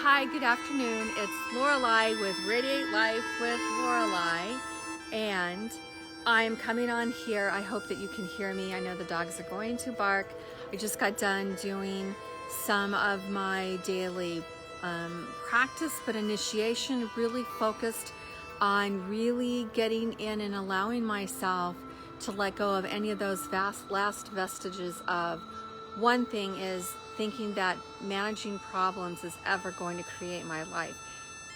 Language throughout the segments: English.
Hi, good afternoon. It's Lorelei with Radiate Life with Lorelei, and I'm coming on here. I hope that you can hear me. I know the dogs are going to bark. I just got done doing some of my daily practice, but initiation, really focused on really getting in and allowing myself to let go of any of those last vestiges of. One thing is thinking that managing problems is ever going to create my life.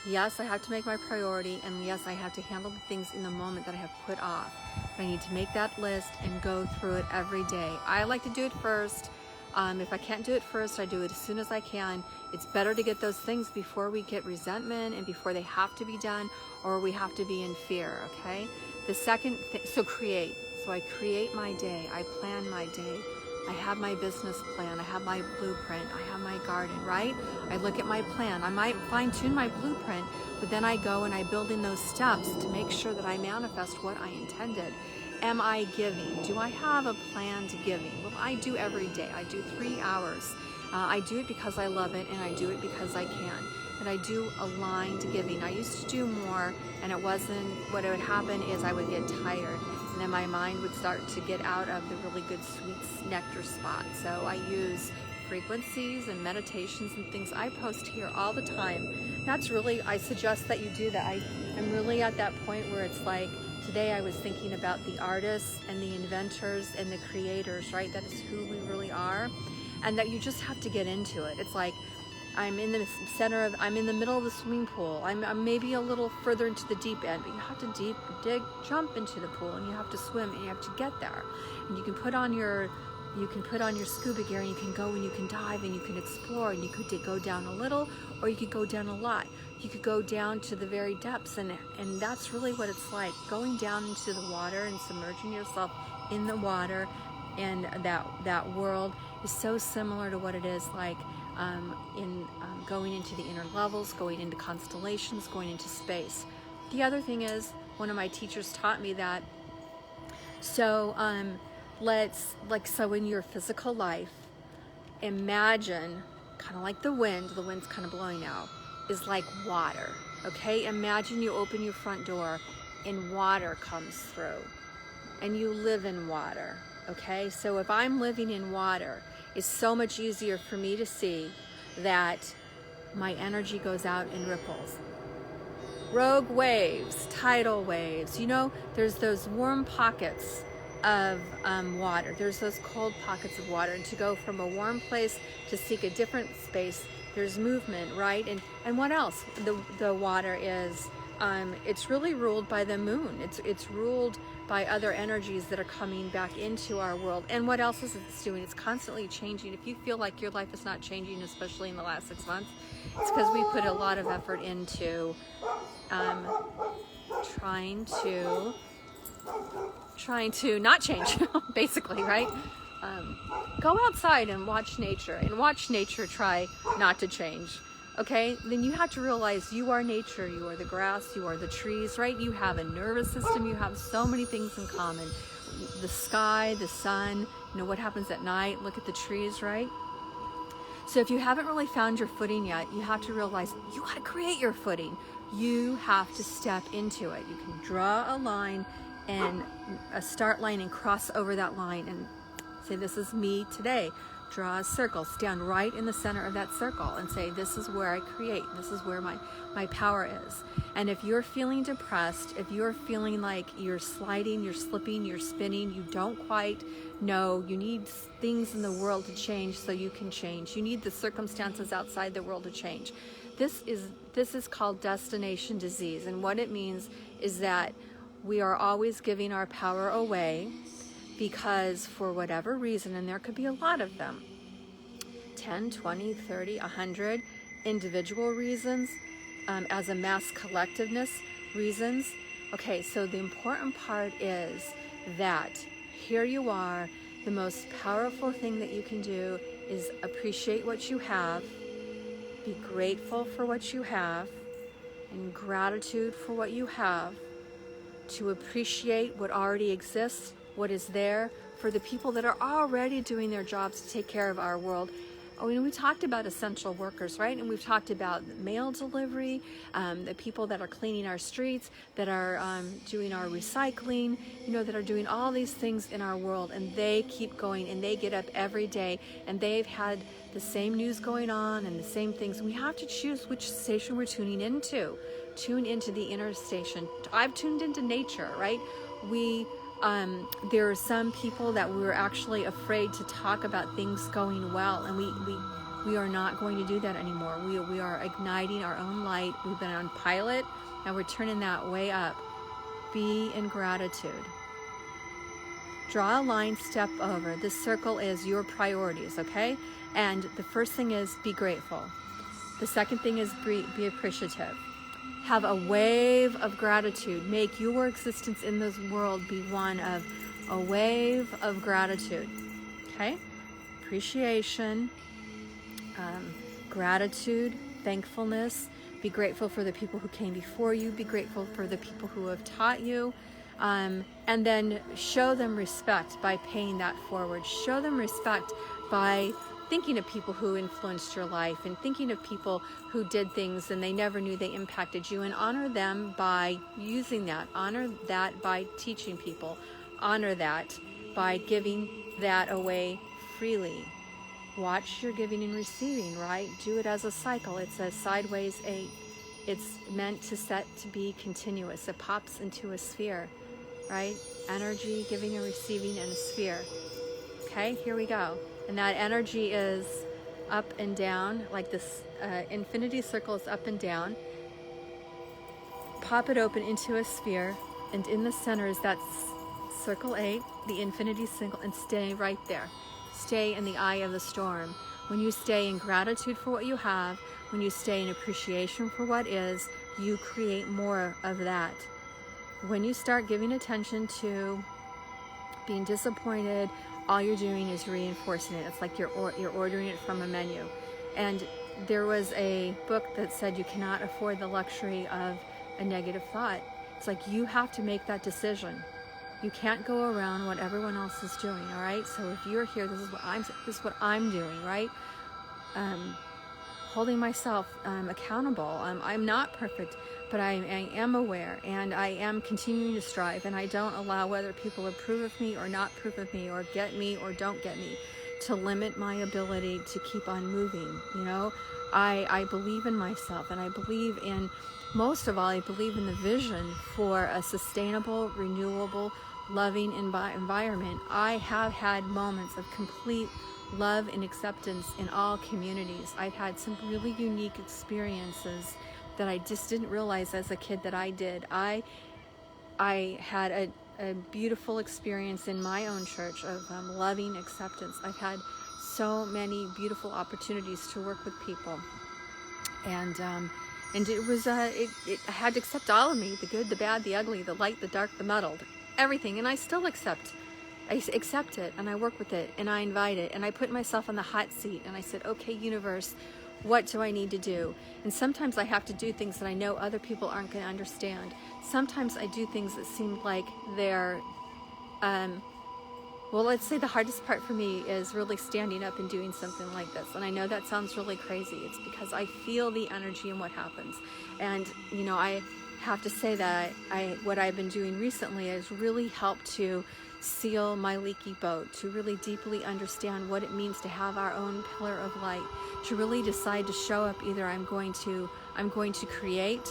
Yes, I have to make my priority, and yes, I have to handle the things in the moment that I have put off. But I need to make that list and go through it every day. I like to do it first. If I can't do it first, I do it as soon as I can. It's better to get those things before we get resentment and before they have to be done or we have to be in fear, okay? The second thing, so create. So I create my day. I plan my day. I have my business plan, I have my blueprint, I have my garden, right? I look at my plan. I might fine-tune my blueprint, but then I go and I build in those steps to make sure that I manifest what I intended. Am I giving? Do I have a plan to giving? Well, I do every day. I do 3 hours. I do it because I love it, and I do it because I can. And I do align to giving. I used to do more, and it wasn't, what would happen is I would get tired. And then my mind would start to get out of the really good sweet nectar spot. So I use frequencies and meditations and things. I post here all the time. That's really, I suggest that you do that. I'm really at that point where it's like, today I was thinking about the artists and the inventors and the creators, right? That is who we really are. And that you just have to get into it. It's like, I'm in the center of, I'm in the middle of the swimming pool. I'm maybe a little further into the deep end, but you have to jump into the pool, and you have to swim, and you have to get there. And you can put on your scuba gear, and you can go and you can dive and you can explore, and you could go down a little, or you could go down a lot. You could go down to the very depths, and that's really what it's like, going down into the water and submerging yourself in the water, and that world is so similar to what it is like going into the inner levels, going into constellations, going into space. The other thing is, one of my teachers taught me that, so so in your physical life, imagine, kind of like the wind's kind of blowing now, is like water, okay? Imagine you open your front door and water comes through, and you live in water, okay? So if I'm living in water, it's so much easier for me to see that my energy goes out in ripples. Rogue waves, tidal waves, there's those warm pockets of water. There's those cold pockets of water. And to go from a warm place to seek a different space, there's movement, right? And what else? The water is, it's really ruled by the moon. It's ruled by other energies that are coming back into our world. And what else is it doing? It's constantly changing. If you feel like your life is not changing, especially in the last 6 months, it's because we put a lot of effort into trying to not change, basically, right? Go outside and watch nature try not to change. Okay, then you have to realize you are nature, you are the grass, you are the trees, right? You have a nervous system, you have so many things in common. The sky, the sun, what happens at night, look at the trees, right? So if you haven't really found your footing yet, you have to realize you got to create your footing. You have to step into it. You can draw a line and a start line and cross over that line and say, this is me today. Draw a circle, stand right in the center of that circle and say, this is where I create, this is where my power is. And if you're feeling depressed, if you're feeling like you're sliding, you're slipping, you're spinning, you don't quite know, you need things in the world to change so you can change. You need the circumstances outside the world to change. This is called destination disease. And what it means is that we are always giving our power away, because for whatever reason, and there could be a lot of them, 10, 20, 30, 100 individual reasons, as a mass collectiveness reasons. Okay, so the important part is that here you are. The most powerful thing that you can do is appreciate what you have, be grateful for what you have, and gratitude for what you have, to appreciate what already exists, what is there, for the people that are already doing their jobs to take care of our world. Oh, and we talked about essential workers, right? And we've talked about mail delivery, the people that are cleaning our streets, that are doing our recycling, that are doing all these things in our world. And they keep going, and they get up every day, and they've had the same news going on and the same things. We have to choose which station we're tuning into. Tune into the inner station. I've tuned into nature, right? There are some people that we're actually afraid to talk about things going well, and we are not going to do that anymore. We are igniting our own light. We've been on pilot, and we're turning that way up. Be in gratitude. Draw a line, step over. This circle is your priorities, okay? And the first thing is be grateful. The second thing is be appreciative. Have a wave of gratitude. Make your existence in this world be one of a wave of gratitude. Okay? Appreciation, gratitude, thankfulness. Be grateful for the people who came before you. Be grateful for the people who have taught you. And then show them respect by paying that forward. Show them respect by thinking of people who influenced your life and thinking of people who did things and they never knew they impacted you, and honor them by using that. Honor that by teaching people. Honor that by giving that away freely. Watch your giving and receiving, right? Do it as a cycle. It's a sideways 8. It's meant to be continuous. It pops into a sphere, right? Energy, giving and receiving, and a sphere. Okay, here we go. And that energy is up and down, like this infinity circle is up and down. Pop it open into a sphere, and in the center is that circle 8, the infinity circle, and stay right there. Stay in the eye of the storm. When you stay in gratitude for what you have, when you stay in appreciation for what is, you create more of that. When you start giving attention to being disappointed, all you're doing is reinforcing it. It's like you're ordering it from a menu. And there was a book that said you cannot afford the luxury of a negative thought. It's like you have to make that decision. You can't go around what everyone else is doing, all right? So if you're here, this is what I'm doing, right? Holding myself accountable. I'm not perfect, but I am aware, and I am continuing to strive, and I don't allow whether people approve of me or not approve of me or get me or don't get me to limit my ability to keep on moving. I believe in myself, and I believe in, most of all, I believe in the vision for a sustainable, renewable, loving environment. I have had moments of complete love and acceptance in all communities. I've had some really unique experiences that I just didn't realize as a kid that I did. I had a beautiful experience in my own church of loving acceptance. I've had so many beautiful opportunities to work with people, and it was I had to accept all of me: the good, the bad, the ugly, the light, the dark, the muddled, everything. And I still accept it, and I work with it, and I invite it, and I put myself on the hot seat, and I said, okay, universe, what do I need to do? And sometimes I have to do things that I know other people aren't going to understand. Sometimes I do things that seem like they're, let's say the hardest part for me is really standing up and doing something like this. And I know that sounds really crazy. It's because I feel the energy in what happens. And, I have to say that what I've been doing recently has really helped to seal my leaky boat, to really deeply understand what it means to have our own pillar of light, to really decide to show up. Either I'm going to create,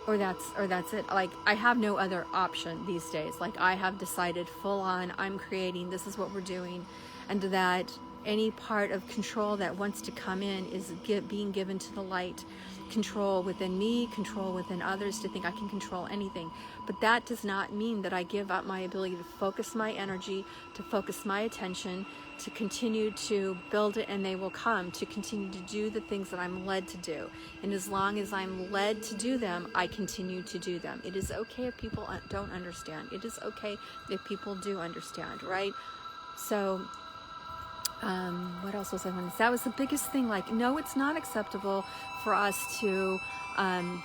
or that's it. Like, I have no other option these days. Like, I have decided full on, I'm creating, this is what we're doing, and that any part of control that wants to come in is being given to the light. Control within me, control within others, to think I can control anything. But that does not mean that I give up my ability to focus my energy, to focus my attention, to continue to build it, and they will come, to continue to do the things that I'm led to do. And as long as I'm led to do them, I continue to do them. It is okay if people don't understand. It is okay if people do understand, right? So What else was I going to say? That was the biggest thing. Like, no, it's not acceptable for us to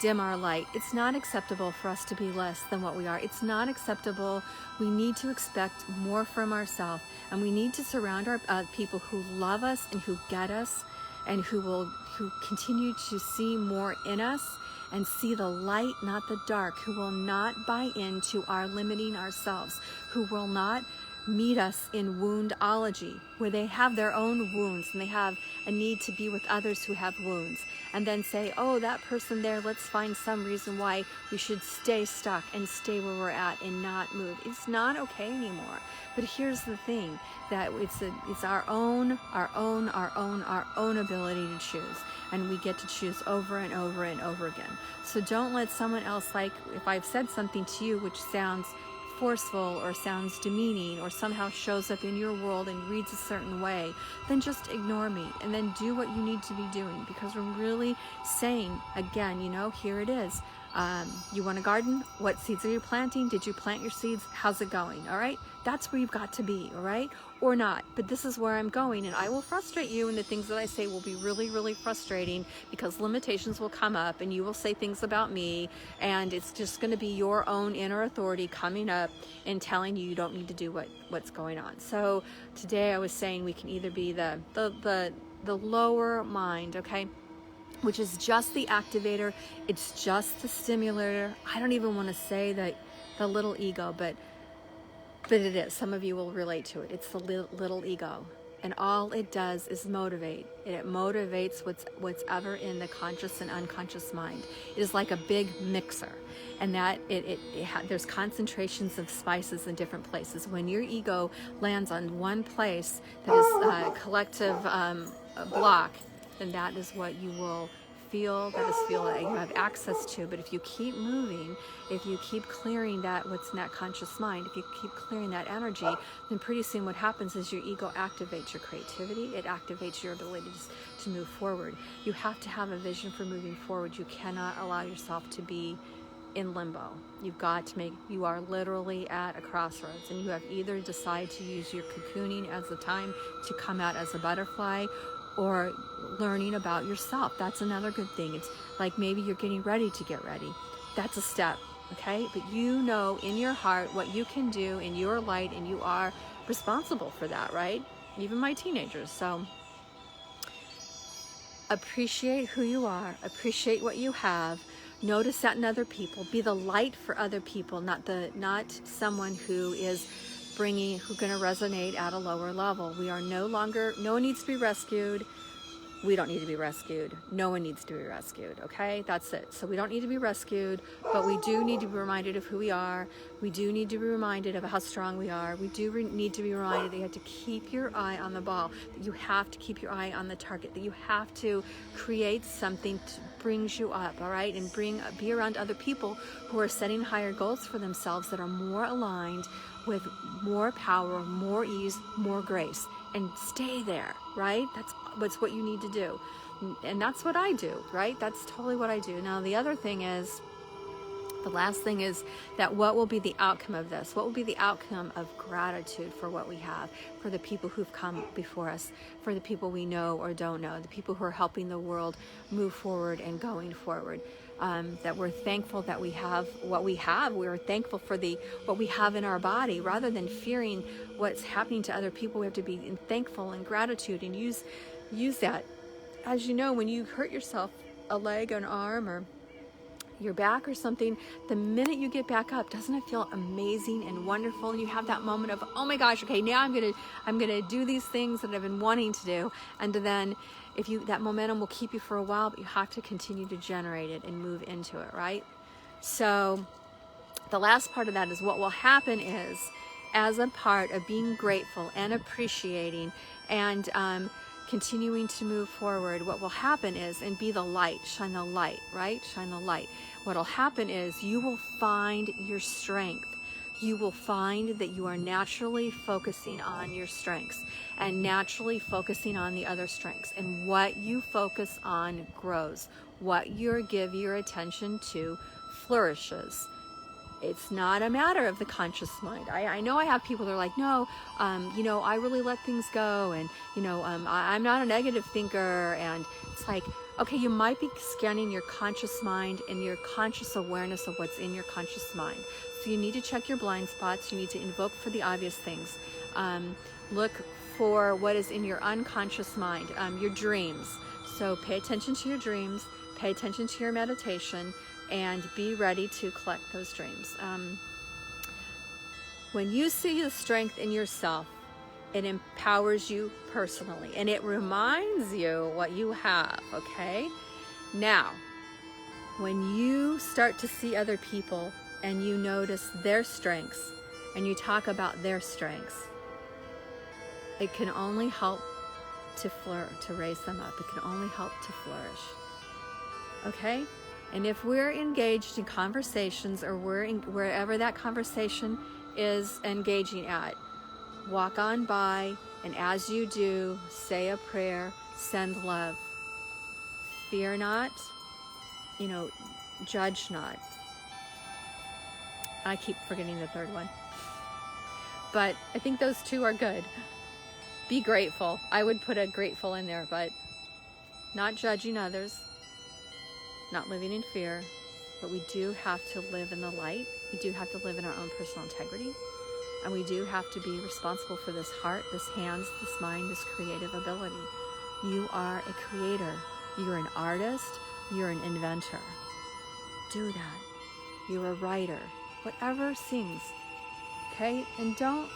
dim our light. It's not acceptable for us to be less than what we are. It's not acceptable. We need to expect more from ourselves, and we need to surround our people who love us and who get us, and who continue to see more in us and see the light, not the dark, who will not buy into our limiting ourselves, who will not meet us in woundology, where they have their own wounds and they have a need to be with others who have wounds, and then say, oh, that person there, let's find some reason why we should stay stuck and stay where we're at and not move. It's not okay anymore. But here's the thing, that it's our own ability to choose, and we get to choose over and over and over again. So don't let someone else, like if I've said something to you which sounds forceful or sounds demeaning or somehow shows up in your world and reads a certain way, then just ignore me and then do what you need to be doing, because we're really saying, again, you know, here it is. You want a garden? What seeds are you planting? Did you plant your seeds? How's it going? All right? That's where you've got to be, all right? Or not. But this is where I'm going, and I will frustrate you, and the things that I say will be really, really frustrating, because limitations will come up and you will say things about me, and it's just going to be your own inner authority coming up and telling you you don't need to do what's going on. So today I was saying we can either be the lower mind, okay? Which is just the activator, it's just the stimulator. I don't even want to say that the little ego, but it is. Some of you will relate to it. It's the little ego, and all it does is motivate. It motivates what's ever in the conscious and unconscious mind. It is like a big mixer, and that there's concentrations of spices in different places. When your ego lands on one place that is a collective block, then that is what you will feel, that you have access to. But if you keep moving, if you keep clearing what's in that conscious mind, if you keep clearing that energy, then pretty soon what happens is your ego activates your creativity, it activates your ability to move forward. You have to have a vision for moving forward. You cannot allow yourself to be in limbo. You are literally at a crossroads, and you have either decided to use your cocooning as a time to come out as a butterfly, or learning about yourself. That's another good thing. It's like maybe you're getting ready to get ready. That's a step, okay? But you know in your heart what you can do in your light, and you are responsible for that, right? Even my teenagers. So appreciate who you are, appreciate what you have, notice that in other people, be the light for other people, not someone who is going to resonate at a lower level. We are no one needs to be rescued. We don't need to be rescued. No one needs to be rescued, okay? That's it. So we don't need to be rescued, but we do need to be reminded of who we are. We do need to be reminded of how strong we are. We do need to be reminded that you have to keep your eye on the ball, that you have to keep your eye on the target, that you have to create something that brings you up, all right? And be around other people who are setting higher goals for themselves, that are more aligned with more power, more ease, more grace, and stay there, right? That's what you need to do. And that's what I do, right? That's totally what I do. Now, the last thing is that what will be the outcome of this? What will be the outcome of gratitude for what we have, for the people who've come before us, for the people we know or don't know, the people who are helping the world move forward and going forward. That we're thankful that we have what we have. We're thankful for what we have in our body, rather than fearing what's happening to other people. We have to be thankful and gratitude, and use that. As you know, when you hurt yourself, a leg, an arm, or your back or something, the minute you get back up, doesn't it feel amazing and wonderful? And you have that moment of, oh my gosh, okay, now I'm gonna do these things that I've been wanting to do. And then that momentum will keep you for a while, but you have to continue to generate it and move into it, right? So the last part of that is, what will happen is, as a part of being grateful and appreciating and continuing to move forward, what will happen is, and be the light, shine the light, right? Shine the light. What will happen is, you will find your strength. You will find that you are naturally focusing on your strengths and naturally focusing on the other strengths. And what you focus on grows. What you give your attention to flourishes. It's not a matter of the conscious mind. I know I have people that are like, no, you know, I really let things go, and, you know, I'm not a negative thinker. And it's like, okay, you might be scanning your conscious mind and your conscious awareness of what's in your conscious mind. So you need to check your blind spots. You need to invoke for the obvious things. Look for what is in your unconscious mind, your dreams. So pay attention to your dreams, pay attention to your meditation, and be ready to collect those dreams. When you see the strength in yourself, it empowers you personally, and it reminds you what you have, okay? Now, when you start to see other people and you notice their strengths and you talk about their strengths, it can only help to raise them up. It can only help to flourish, okay? And if we're engaged in conversations, or wherever that conversation is engaging at, walk on by, and as you do, say a prayer, send love. Fear not, you know, judge not. I keep forgetting the third one. But I think those two are good. Be grateful. I would put a grateful in there, but not judging others, not living in fear, but we do have to live in the light. We do have to live in our own personal integrity. And we do have to be responsible for this heart, this hands, this mind, this creative ability. You are a creator. You're an artist. You're an inventor. Do that. You're a writer. Whatever sings. Okay? And don't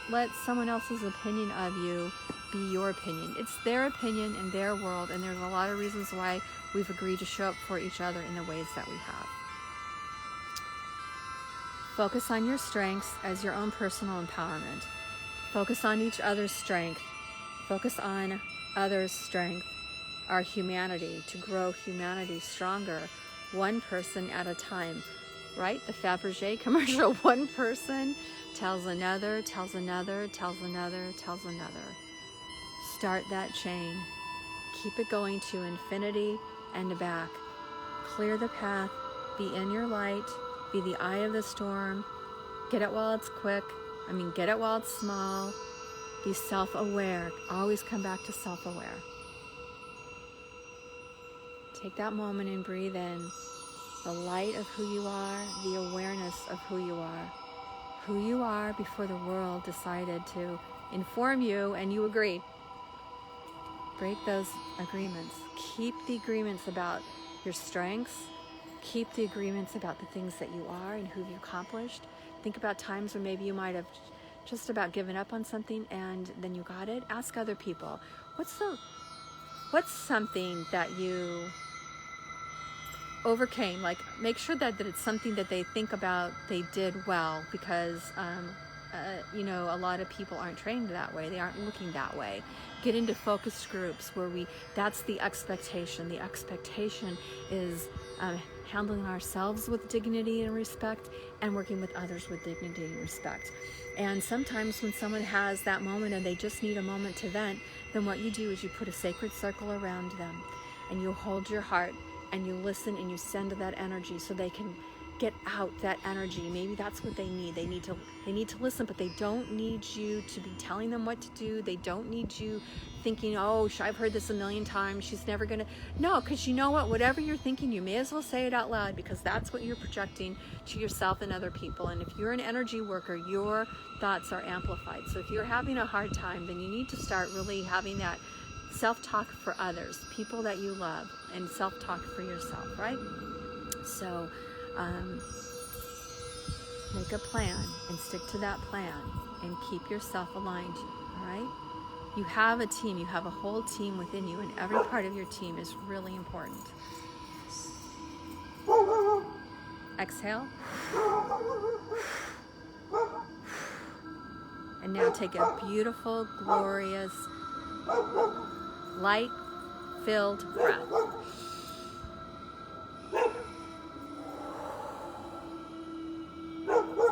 let someone else's opinion of you be your opinion. It's their opinion in their world, and there's a lot of reasons why we've agreed to show up for each other in the ways that we have. Focus on your strengths as your own personal empowerment. Focus on each other's strength. Focus on others' strength, our humanity, to grow humanity stronger, one person at a time. Right? The Fabergé commercial, one person tells another, tells another, tells another, tells another. Start that chain. Keep it going to infinity and back. Clear the path. Be in your light. Be the eye of the storm. Get it while it's quick. Get it while it's small. Be self-aware. Always come back to self-aware. Take that moment and breathe in the light of who you are, the awareness of who you are before the world decided to inform you and you agreed. Break those agreements. Keep the agreements about your strengths. Keep the agreements about the things that you are and who you've accomplished. Think about times when maybe you might have just about given up on something and then you got it. Ask other people, what's something that you overcame? Like, make sure that it's something that they think about they did well, because you know, a lot of people aren't trained that way. They aren't looking that way. Get into focus groups where that's the expectation. The expectation is handling ourselves with dignity and respect, and working with others with dignity and respect. And sometimes when someone has that moment and they just need a moment to vent, then what you do is you put a sacred circle around them, and you hold your heart, and you listen, and you send that energy so they can get out that energy. Maybe that's what they need. They need to listen, but they don't need you to be telling them what to do. They don't need you thinking, oh, I've heard this a million times, she's never gonna. No, because you know what? Whatever you're thinking, you may as well say it out loud, because that's what you're projecting to yourself and other people. And if you're an energy worker, your thoughts are amplified. So if you're having a hard time, then you need to start really having that self-talk for others, people that you love, and self-talk for yourself, right? So make a plan and stick to that plan and keep yourself aligned, all right? You have a team. You have a whole team within you, and every part of your team is really important. Exhale. And now take a beautiful, glorious, light-filled breath.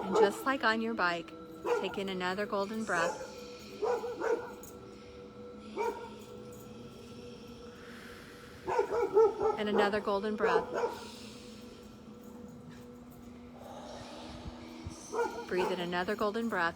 And just like on your bike, take in another golden breath. And another golden breath. Breathe in another golden breath.